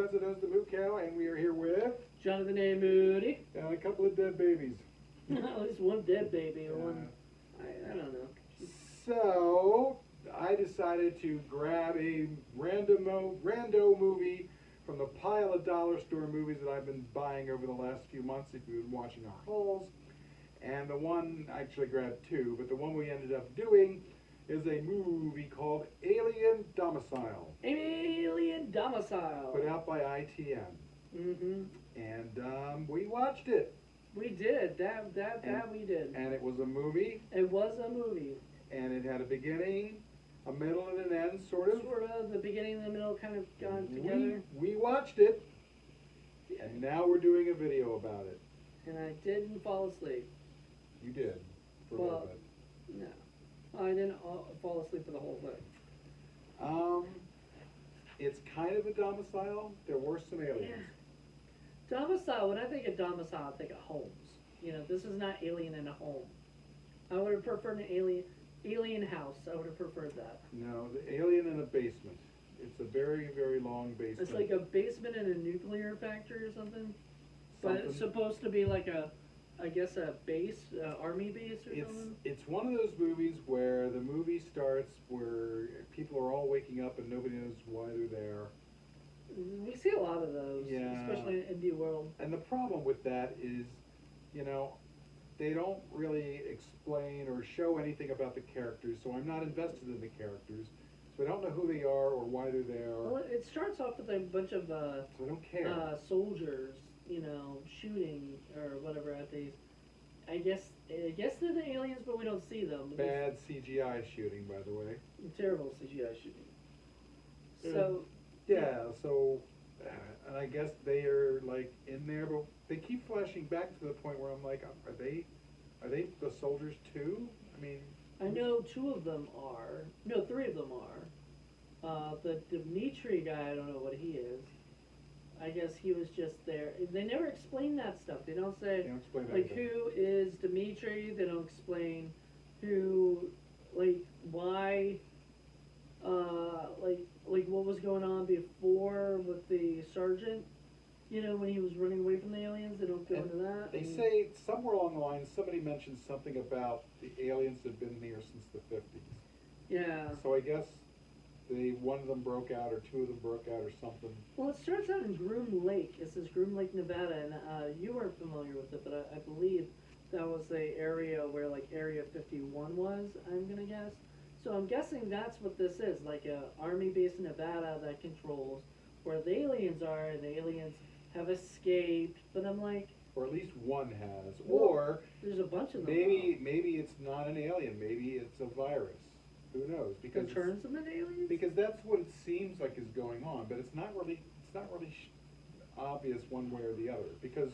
Presenza knows the Moo Cow, and we are here with Jonathan Moody. and a couple of dead babies. At least one dead baby, one. I don't know. So I decided to grab a rando movie from the pile of dollar store movies that I've been buying over the last few months. If you've been watching our hauls, and the one I actually grabbed two, but the one we ended up doing is a movie called Alien Domicile. Alien Domicile. Put out by ITM. Mm-hmm. And we watched it. We did. That we did. And it was a movie. It was a movie. And it had a beginning, a middle, and an end, sort of. Sort of. The beginning and the middle kind of gone together. We watched it. And now we're doing a video about it. And I didn't fall asleep. You did. For a little bit. No. I didn't fall asleep for the whole thing. It's kind of a domicile. There were some aliens. Yeah. Domicile, when I think of domicile, I think of homes. You know, this is not alien in a home. I would have preferred an alien house. I would have preferred that. No, the alien in a basement. It's a very, very long basement. It's like a basement in a nuclear factory or something. But it's supposed to be like I guess a base, army base or something? It's one of those movies where the movie starts where people are all waking up and nobody knows why they're there. We see a lot of those, yeah. Especially in indie world. And the problem with that is, you know, they don't really explain or show anything about the characters, so I'm not invested in the characters. So I don't know who they are or why they're there. Well, it starts off with a bunch of so I don't care. Soldiers, you know, shooting or whatever at these. I guess they're the aliens, but we don't see them. Bad CGI shooting, by the way. Terrible CGI shooting. So yeah, so and I guess they are like in there, but they keep flashing back to the point where I'm like, are they the soldiers too? I mean, I know two of them are. No, three of them are. The Dimitri guy, I don't know what he is. I guess he was just there. They never explain that stuff. They don't say, they don't explain like, anything. who is Dimitri. They don't explain who, like, why, like what was going on before with the sergeant. You know, when he was running away from the aliens. They don't go into that. They say somewhere along the line, somebody mentioned something about the aliens had been here since the 50s. Yeah. So I guess one of them broke out, or two of them broke out, or something. Well, it starts out in Groom Lake. It says Groom Lake, Nevada, and you weren't familiar with it, but I believe that was the area where, like, Area 51 was, I'm going to guess. So I'm guessing that's what this is, like a army base in Nevada that controls where the aliens are, and the aliens have escaped, but I'm like... Or at least one has. Well, or there's a bunch of them. Maybe it's not an alien. Maybe it's a virus. Who knows? Because it turns them into aliens? Because that's what it seems like is going on, but it's not really obvious one way or the other. Because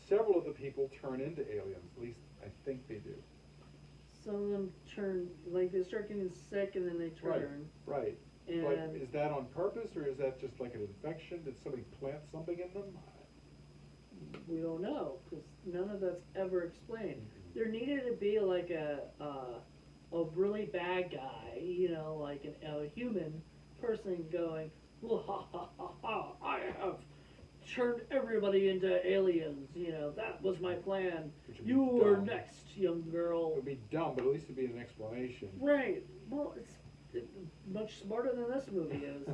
several of the people turn into aliens. At least I think they do. Some of them turn, like they start getting sick and then they turn. Right. And but is that on purpose, or is that just like an infection? Did somebody plant something in them? We don't know, because none of that's ever explained. There needed to be like a really bad guy, you know, like a human person going, well, ha ha ha ha, I have turned everybody into aliens, you know, that was my plan. You are next, young girl. It would be dumb, but at least it'd be an explanation. Right. Well, it's much smarter than this movie is,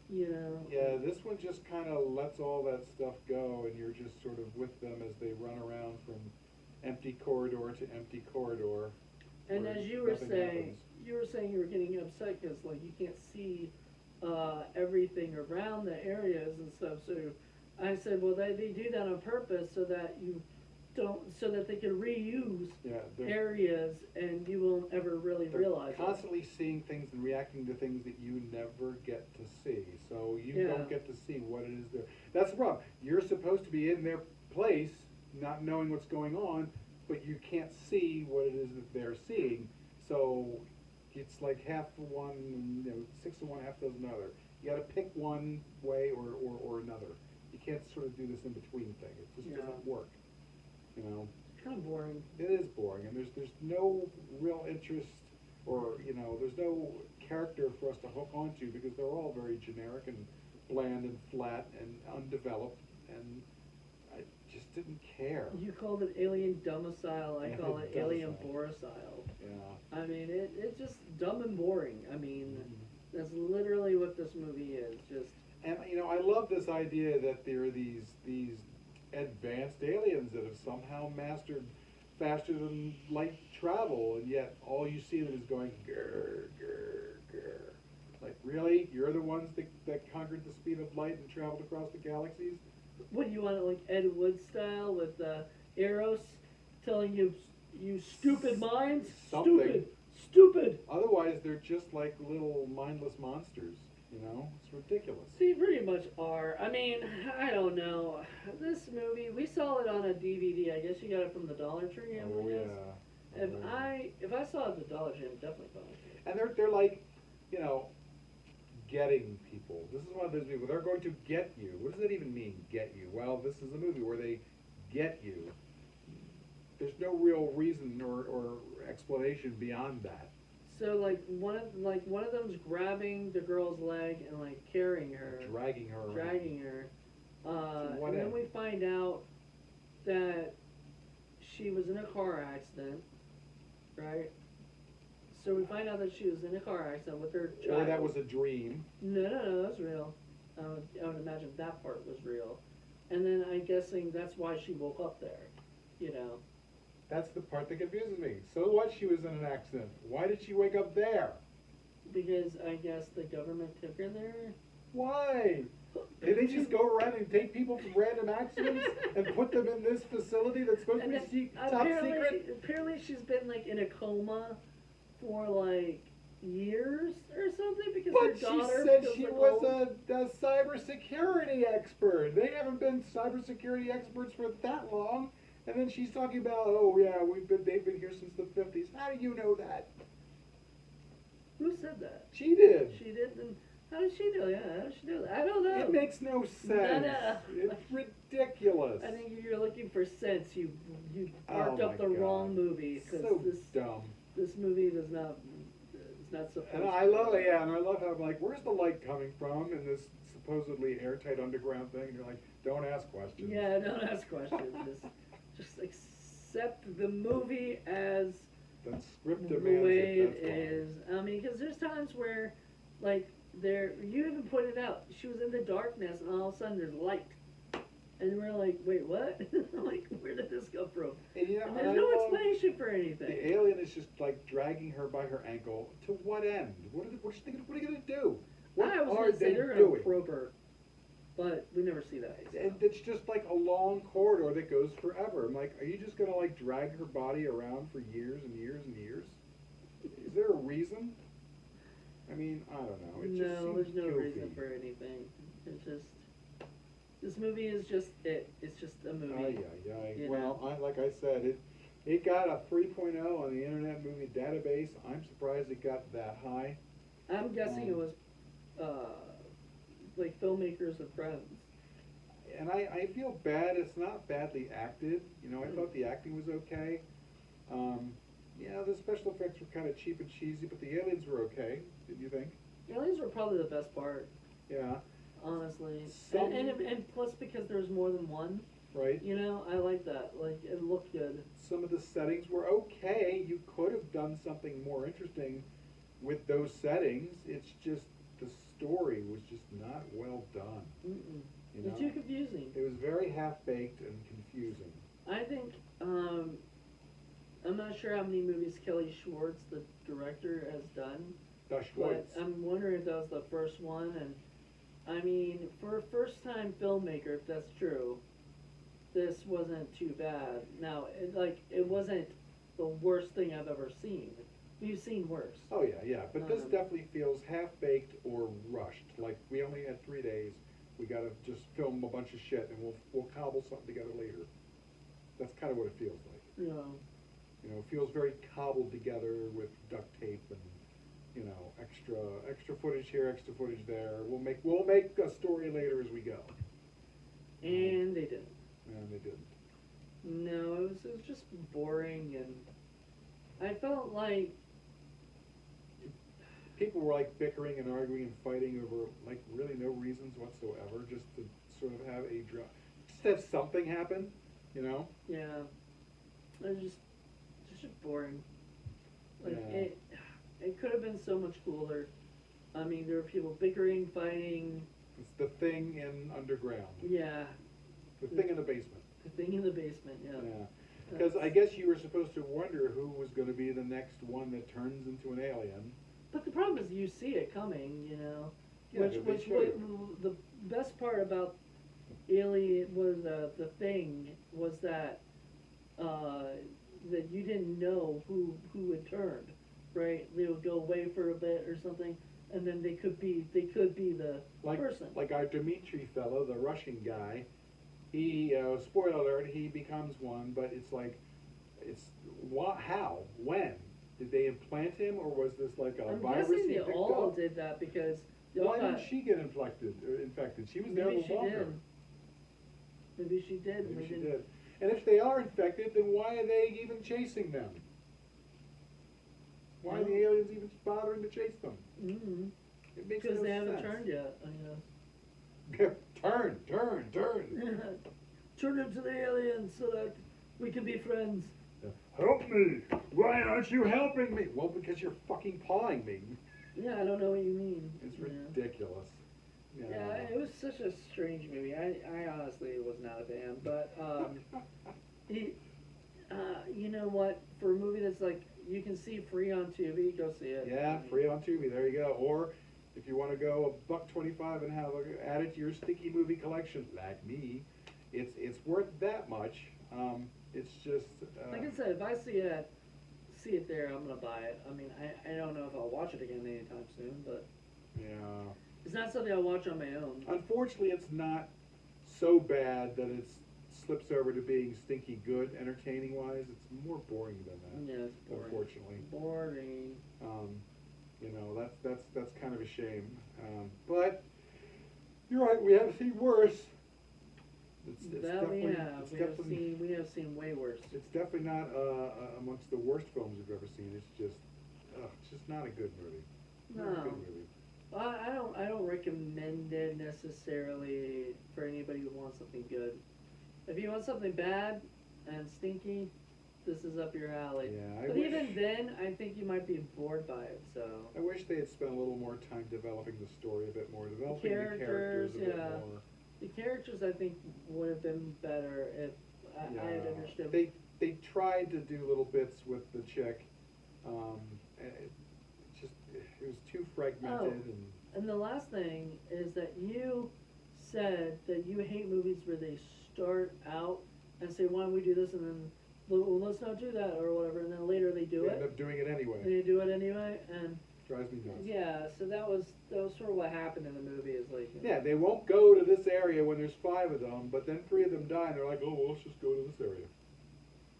you know. Yeah, this one just kind of lets all that stuff go, and you're just sort of with them as they run around from empty corridor to empty corridor. And as you were saying, you were getting upset because, like, you can't see everything around the areas and stuff. So I said, well, they do that on purpose so that you don't, so that they can reuse areas and you won't ever really realize it. Constantly seeing things and reacting to things that you never get to see. So you don't get to see what it is there. That's the problem. You're supposed to be in their place, not knowing what's going on, but you can't see what it is that they're seeing. So it's like half for one, 6 of one, half dozen another. You got to pick one way or another. You can't sort of do this in between thing. It just doesn't work. You know, it's kind of boring. It is boring, and there's no real interest, or there's no character for us to hook onto because they're all very generic and bland and flat and undeveloped, and I just didn't care. You called it Alien Domicile, I call it Alien Domicile. Boricile. Yeah. I mean, it's just dumb and boring. I mean, Mhm. that's literally what this movie is. Just And I love this idea that there are these advanced aliens that have somehow mastered faster than light travel, and yet all you see them is going grr grr grr. Like, really, you're the ones that conquered the speed of light and traveled across the galaxies? what you want it like Ed Wood style with Eros telling you, you stupid minds, Something. stupid. Otherwise, they're just like little mindless monsters. You know, it's ridiculous. See, pretty much are. I mean, I don't know. This movie, we saw it on a DVD. I guess you got it from the Dollar Tree. I Oh guess. yeah. If Oh, yeah. if I saw it at the Dollar Tree, I'm definitely buying it. And they're like, you know, getting people. This is one of those people. They're going to get you. What does that even mean, get you? Well, this is a movie where they get you. There's no real reason or explanation beyond that. So one of them's grabbing the girl's leg and like carrying her, Dragging her around. dragging her, To what and then end? we find out that she was in a car accident, right? So we find out that she was in a car accident with her child. Or that was a dream. No, that's real. I would imagine that part was real. And then I'm guessing that's why she woke up there, you know. That's the part that confuses me. So what? She was in an accident. Why did she wake up there? Because I guess the government took her there. Why? Did they just go around and take people from random accidents and put them in this facility that's supposed to And be then top secret? apparently she's been like in a coma for like years or something because her But she daughter said feels she like was old. a cybersecurity expert. They haven't been cybersecurity experts for that long. And then she's talking about, oh yeah, they've been here since the 50s. How do you know that? Who said that? She did. She didn't. How did she know? Yeah, how did she know that? I don't know. It makes no sense. No. It's ridiculous. I think you're looking for sense. You Oh marked up my the God. wrong movie because So this dumb. this movie does not. It's not supposed. And I love it, yeah, and I love how I'm like, where's the light coming from in this supposedly airtight underground thing? And you're like, don't ask questions. Yeah, don't ask questions. Just accept the movie as The script the demands way it. it That's fine. is. I mean, because there's times where, like, you even pointed out she was in the darkness, and all of a sudden there's light, and we're like, wait, what? Like, where did this come from? And, you know, And and there's I no love explanation for anything. the alien is just like dragging her by her ankle. To what end? What are you gonna do? What I was are gonna say they they're gonna doing? probe her, but we never see that. So. And it's just like a long corridor that goes forever. I'm like, are you just gonna like drag her body around for years and years and years? Is there a reason? I mean, I don't know. It just No, seems there's no goofy. reason for anything. It's just this movie is just it. It's just a movie. You Well, know? like I said, it got a 3.0 on the Internet Movie Database. I'm surprised it got that high. I'm guessing it was like filmmakers and friends. And I feel bad. It's not badly acted. You know, I thought the acting was okay. Yeah, the special effects were kind of cheap and cheesy, but the aliens were okay. Did you think? Aliens were probably the best part, Yeah. honestly. Some- And plus because there was more than one. Right. You know, I like that. Like it looked good. Some of the settings were okay. You could have done something more interesting with those settings. It's just the story was just not well done. Mm-mm. You It's know? too confusing. It was very half-baked and confusing. I think I'm not sure how many movies Kelly Schwartz, the director, has done. But Schwartz. I'm wondering if that was the first one, and I mean, for a first-time filmmaker, if that's true, this wasn't too bad. Now, it wasn't the worst thing I've ever seen. We've seen worse. Oh yeah, but this Um, definitely feels half-baked or rushed. Like we only had 3 days. We got to just film a bunch of shit, and we'll cobble something together later. That's kind of what it feels like. You know, You know, it feels very cobbled together with duct tape and, you know, extra footage here, extra footage there. We'll make a story later as we go. and they didn't. And they didn't. No, it was just boring, and I felt like People were like bickering and arguing and fighting over like really no reasons whatsoever. something happen, you know? Yeah. It's just boring. Like, Yeah. it could have been so much cooler. I mean, there were people bickering, fighting. It's the thing in underground. Yeah. The thing in the basement. The thing in the basement, yeah. Yeah. Because I guess you were supposed to wonder who was going to be the next one that turns into an alien. But the problem is you see it coming, you know. Yeah, Which the best part about Alien was the thing was that that you didn't know who had turned, right? They would go away for a bit or something, and then they could be the person. Like our Dmitri fellow, the Russian guy. He spoiler alert, he becomes one, but it's like, how, when did they implant him, or was this like a I'm virus guessing he they picked all up? did that because they all Why got, didn't she get infected? She was there a maybe little she longer. did. Maybe she did. Maybe she didn't- did. And if they are infected, then why are they even chasing them? Why are the aliens even bothering to chase them? Mm-hmm. It makes Because no they haven't sense. turned yet, I Turn. guess. Turn into the aliens so that we can be friends. Help me! Why aren't you helping me? Well, because you're fucking pawing me. Yeah, I don't know what you mean. It's Yeah. ridiculous. Yeah, it was such a strange movie. I honestly was not a fan, but you know what? For a movie that's like you can see free on Tubi, go see it. Yeah, free on Tubi. There you go. Or if you want to go $1.25 and add it to your sticky movie collection, like me, it's worth that much. It's just Like I said, if I see it there, I'm gonna buy it. I mean, I don't know if I'll watch it again anytime soon, but yeah. it's not something I'll watch on my own. Unfortunately, it's not so bad that it slips over to being stinky good, entertaining wise. It's more boring than that. Yeah, it's boring. Unfortunately. Boring. You know, that's kind of a shame. But you're right. We have seen worse. It's That we definitely- have. it's We have definitely- seen way worse. It's definitely not amongst the worst films we've ever seen. It's just not a good movie. Not a No. good movie. I don't recommend it necessarily for anybody who wants something good. If you want something bad and stinky, this is up your alley. Yeah, But even then, I think you might be bored by it. So I wish they had spent a little more time developing the story a bit more, developing the Characters, characters a bit yeah. more. the characters, I think, would have been better if I had understood. They tried to do little bits with the chick. It was too fragmented And the last thing is that you said that you hate movies where they start out and say, why don't we do this, and then, well, let's not do that, or whatever, and then later they do They end it. up doing it anyway. They do it anyway, and Drives me nuts. yeah, so that was sort of what happened in the movie, is like, Yeah, they won't go to this area when there's 5 of them, but then 3 of them die, and they're like, oh, well, let's just go to this area.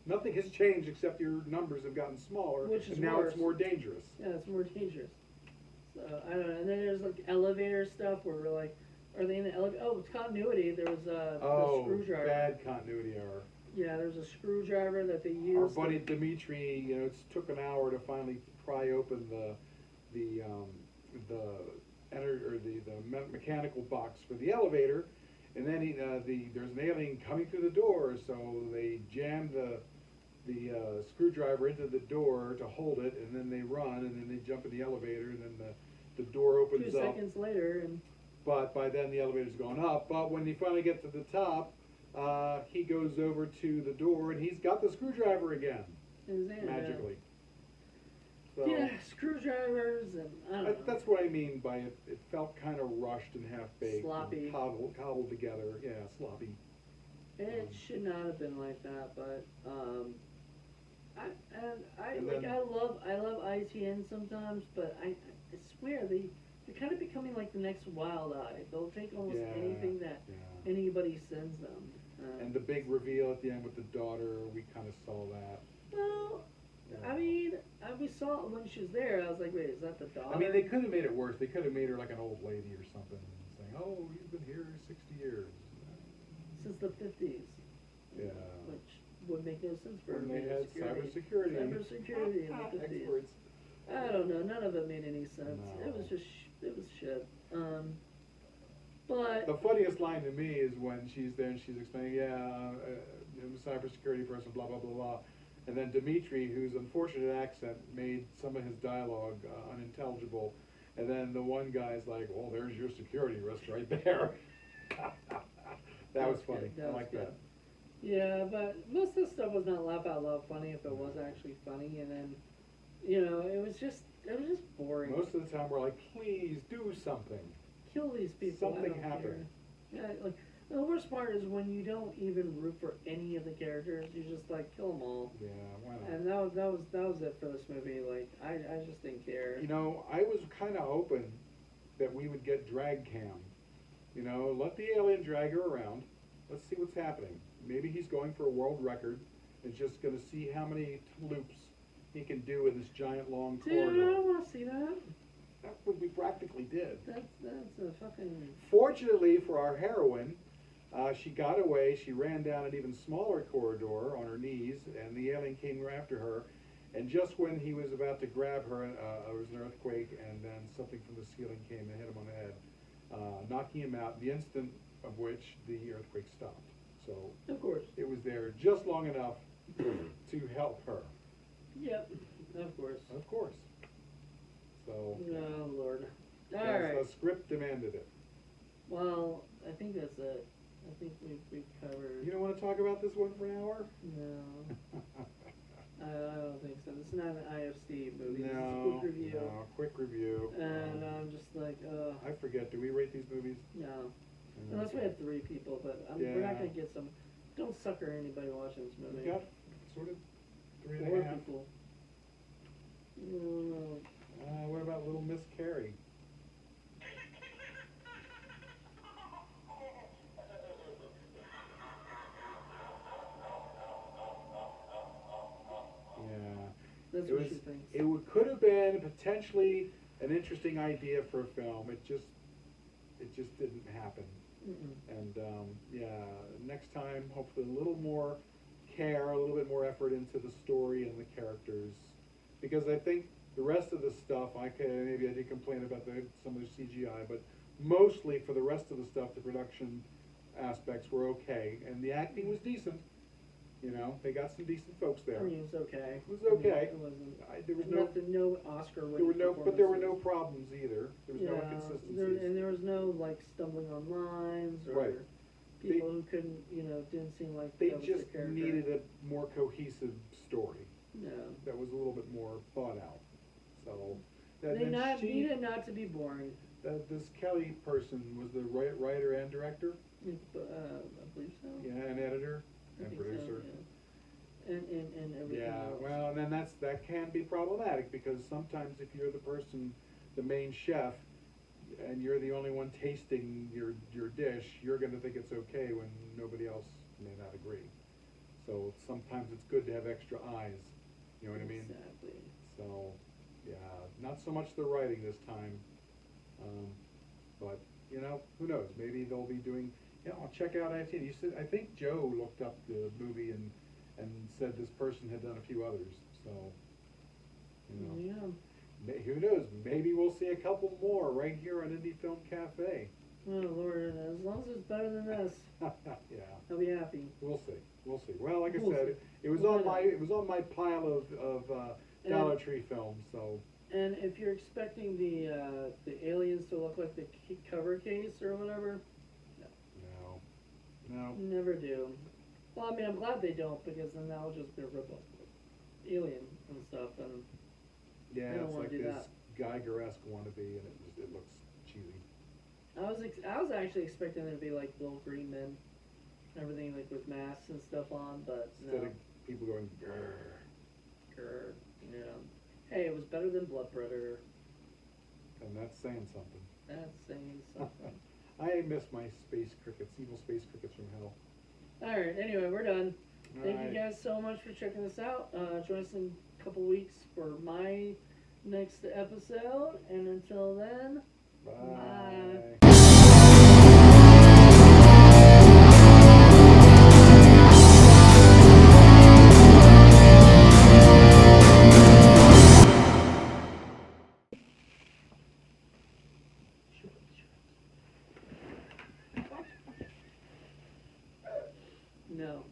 Nothing has changed except your numbers have gotten smaller, Which is and now worse. it's more dangerous. yeah, it's more dangerous. So, I don't know, and then there's like elevator stuff where we're like, are they in the elevator? Oh, it's continuity, there was the screwdriver. Bad continuity error. Yeah, there's a screwdriver that they Our used. buddy Dmitri, it took an hour to finally pry open the mechanical box for the elevator, and then there's an alien coming through the door, so they jammed the screwdriver into the door to hold it, and then they run, and then they jump in the elevator, and then the door opens 2 up. seconds later, and But by then the elevator's gone up. But when they finally get to the top, he goes over to the door, and he's got the screwdriver again, it was in, magically. So Yeah, screwdrivers, and I don't know. that's what I mean by it. It felt kind of rushed and half-baked, Sloppy. and cobbled together. Yeah, sloppy. It should not have been like that, but And then- I love ITN sometimes, but I swear they're kind of becoming like the next Wild Eye. They'll take almost Yeah, anything that yeah. anybody sends them. And the big reveal at the end with the daughter, we kind of saw that. Well, I mean, we saw it when she was there. I was like, wait, is that the daughter? I mean, they could have made it worse. They could have made her like an old lady or something, saying, "Oh, you've been here 60 years." Since the 50s. Yeah. Which would make no sense for When they me. had cybersecurity. Cybersecurity in the 50s. Experts. I don't know. None of it made any sense. No. It was just it was shit. But The funniest line to me is when she's there and she's explaining, I'm a cybersecurity person, blah, blah, blah, blah. And then Dimitri, whose unfortunate accent made some of his dialogue unintelligible. And then the one guy's like, well, there's your security risk right there. That was funny. I like that. Yeah, but most of the stuff was not laugh out loud funny if it was actually funny. And then, it was just boring. Most of the time we're like, please do something. Kill these people. Something happened. Yeah, like the worst part is when you don't even root for any of the characters. You just like kill them all. Yeah, why not? And that was it for this movie. Like I just didn't care. I was kind of hoping that we would get drag cam. Let the alien drag her around. Let's see what's happening. Maybe he's going for a world record and just going to see how many loops he can do in this giant long corridor. Dude, I don't want to see that. That's what we practically did. That's a fucking. Fortunately for our heroine, she got away. She ran down an even smaller corridor on her knees, and the alien came after her. And just when he was about to grab her, there was an earthquake, and then something from the ceiling came and hit him on the head, knocking him out, the instant of which the earthquake stopped. So Of course. it was there just long enough to help her. Yep. Of course. Of course. So Oh Lord. All as right. the script demanded it. Well, I think that's it. I think we've covered. You don't want to talk about this one for an hour? No. I don't think so. This is not an IFC movie. This is a No, quick review. no, quick review. And I'm just like, I forget, do we rate these movies? no. Unless we had 3 people, but we're not gonna get some. Don't sucker anybody watching this movie. We got sort of 3.5. 4 people. No. What about Little Miss Carrie? Yeah. That's what she thinks. Could have been potentially an interesting idea for a film. It just didn't happen. Mm-mm. And next time, hopefully a little more care, a little bit more effort into the story and the characters, because I think the rest of the stuff, maybe I did complain about some of the CGI, but mostly for the rest of the stuff, the production aspects were okay, and the acting was decent. They got some decent folks there. I mean, it was okay. It was okay. It wasn't. There was no Oscar winning. but there were no problems either. There was no inconsistencies. And there was no like stumbling on lines or Right. people who couldn't, didn't seem like They that was just the character. needed a more cohesive story No. that was a little bit more thought out. So They needed not to be boring. this Kelly person was the writer and director, I believe so. yeah, and editor I and think so, producer. yeah. And everything Yeah, else. well, and then that can be problematic, because sometimes if you're the person, the main chef, and you're the only one tasting your dish, you're going to think it's okay when nobody else may not agree. So sometimes it's good to have extra eyes. You know what I mean? Exactly. So, yeah, not so much the writing this time, but who knows? Maybe they'll be doing. I'll check out IT. I think Joe looked up the movie and said this person had done a few others. So, Yeah. who knows? Maybe we'll see a couple more right here on Indie Film Cafe. Oh Lord, as long as it's better than this, Yeah, I'll be happy. we'll see. We'll see. Well, like I We'll said, see. it was We'll on find my pile of Dollar Tree films. So. And if you're expecting the aliens to look like the cover case or whatever, No. never do. Well, I mean, I'm glad they don't, because then that'll just be a rip-off of Alien and stuff, and Yeah, I don't it's wanna like do this Geiger-esque wannabe, and it looks cheesy. I was actually expecting there to be like little green men, everything like with masks and stuff on, but Instead no. of people going, grrr, Grr, yeah. Hey, it was better than Blood Predator. and that's saying something. That's saying something. I miss my space crickets, evil space crickets from hell. Alright, anyway, we're done. Thank you Alright. guys so much for checking this out. Join us in a couple weeks for my next episode, and until then, Bye. Bye. No.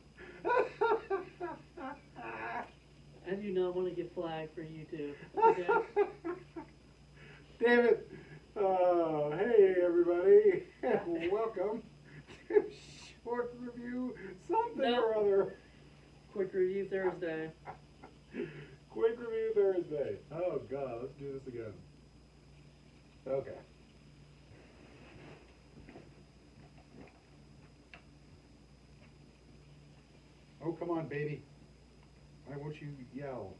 I do not want to get flagged for YouTube. Okay? Damn it! Hey everybody, welcome to Short Review something Nope. or other. Quick Review Thursday. Quick Review Thursday. Oh God, let's do this again. Okay. Oh, come on, baby. Why won't you yell?